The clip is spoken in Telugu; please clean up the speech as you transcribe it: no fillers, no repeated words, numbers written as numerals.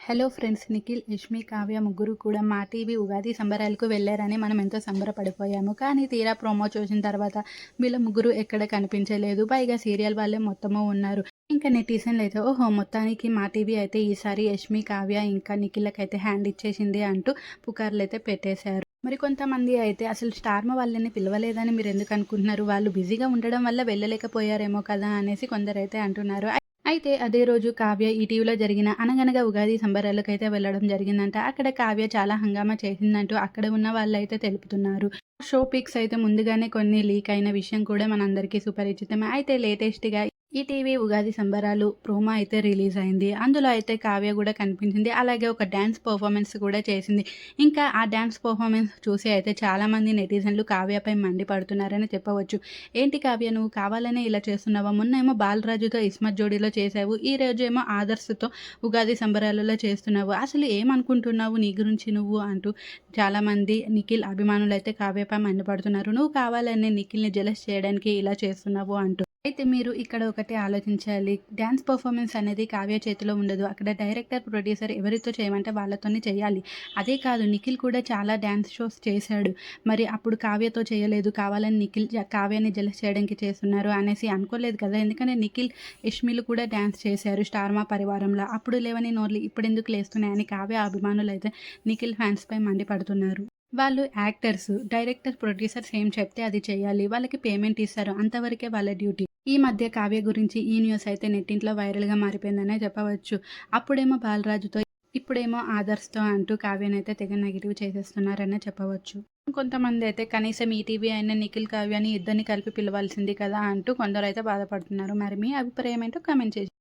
హలో ఫ్రెండ్స్, నిఖిల్, యష్మి, కావ్య ముగ్గురు కూడా మా టీవీ ఉగాది సంబరాలకు వెళ్ళారని మనం ఎంతో సంబరపడిపోయాము. కానీ తీరా ప్రోమో చూసిన తర్వాత వీళ్ళ ముగ్గురు ఎక్కడ కనిపించలేదు. పైగా సీరియల్ వాళ్ళే మొత్తము ఉన్నారు. ఇంకా నెటిజన్లు అయితే ఓహో, మొత్తానికి మా టీవీ అయితే ఈసారి యష్మి, కావ్య ఇంకా నిఖిల్‌కైతే హ్యాండ్ ఇచ్చేసింది అంటూ పుకార్లు అయితే పెట్టేశారు. మరి కొంతమంది అయితే అసలు స్టార్మ వాళ్ళని పిలవలేదని మీరు ఎందుకు అనుకుంటున్నారు, వాళ్ళు బిజీగా ఉండడం వల్ల వెళ్ళలేకపోయారేమో కదా అనేసి కొందరైతే అంటున్నారు. అయితే అదే రోజు కావ్య ఈటీవీలో జరిగిన అనగనగా ఉగాది సంబరాలకైతే వెళ్ళడం జరిగిందంట. అక్కడ కావ్య చాలా హంగామా చేసిందంటూ అక్కడ ఉన్న వాళ్ళైతే తెలుపుతున్నారు. షో పిక్స్ అయితే ముందుగానే కొన్ని లీక్ అయిన విషయం కూడా మనందరికీ సుపరిచితమే. అయితే లేటెస్ట్‌గా ఈటీవీ ఉగాది సంబరాలు ప్రోమో అయితే రిలీజ్ అయింది. అందులో అయితే కావ్య కూడా కనిపించింది. అలాగే ఒక డాన్స్ పర్ఫార్మెన్స్ కూడా చేసింది. ఇంకా ఆ డాన్స్ పర్ఫార్మెన్స్ చూసి అయితే చాలామంది నెటిజన్లు కావ్యపై మండిపడుతున్నారని చెప్పవచ్చు. ఏంటి కావ్య, నువ్వు కావాలనే ఇలా చేస్తున్నావా? మొన్నేమో బాలరాజుతో ఇస్మత్ జోడీలో చేశావు. ఈ రోజేమో ఆదర్శ్‌తో ఉగాది సంబరాలలో చేస్తున్నావు. అసలు ఏమనుకుంటున్నావు నీ గురించి నువ్వు అంటూ చాలామంది నిఖిల్ అభిమానులైతే కావ్యపై మండిపడుతున్నారు. నువ్వు కావాలనే నిఖిల్‌ని జెలస్ చేయడానికి ఇలా చేస్తున్నావు అంటూ. అయితే మీరు ఇక్కడ ఒకటి ఆలోచించాలి. డాన్స్ పర్ఫార్మెన్స్ అనేది కావ్య చేతిలో ఉండదు. అక్కడ డైరెక్టర్, ప్రొడ్యూసర్ ఎవరితో చేయమంటే వాళ్ళతోనే చేయాలి. అదే కాదు, నిఖిల్ కూడా చాలా డాన్స్ షోస్ చేశాడు. మరి అప్పుడు కావ్యతో చేయలేదు. కావాలని నిఖిల్ కావ్యని జెలస్ చేయడానికి చేస్తున్నారు అనేసి అనుకోలేదు కదా. ఎందుకంటే నిఖిల్, యష్మిలు కూడా డాన్స్ చేశారు స్టార్ మా పరివారంలో. అప్పుడు లేవని నోర్లు ఇప్పుడెందుకు లేస్తున్నాయని కావ్య అభిమానులైతే నిఖిల్ ఫ్యాన్స్‌పై మండిపడుతున్నారు. వాళ్ళు యాక్టర్స్, డైరెక్టర్, ప్రొడ్యూసర్స్ ఏం చెప్తే అది చేయాలి. వాళ్ళకి పేమెంట్ ఇస్తారు. అంతవరకే వాళ్ళ డ్యూటీ. ఈ మధ్య కావ్య గురించి ఈ న్యూస్ అయితే నెట్టింట్లో వైరల్‌గా మారిపోయిందనే చెప్పవచ్చు. అప్పుడేమో బాలరాజుతో, ఇప్పుడేమో ఆదర్శ్‌తో అంటూ కావ్యనైతే తెగ నెగెటివ్ చేసేస్తున్నారనే చెప్పవచ్చు. కొంతమంది అయితే కనీసం ఈటీవీ అయిన నిఖిల్, కావ్యని ఇద్దరిని కలిపి పిలవాల్సింది కదా అంటూ కొందరైతే బాధపడుతున్నారు. మరి మీ అభిప్రాయం ఏంటో కామెంట్ చేయండి.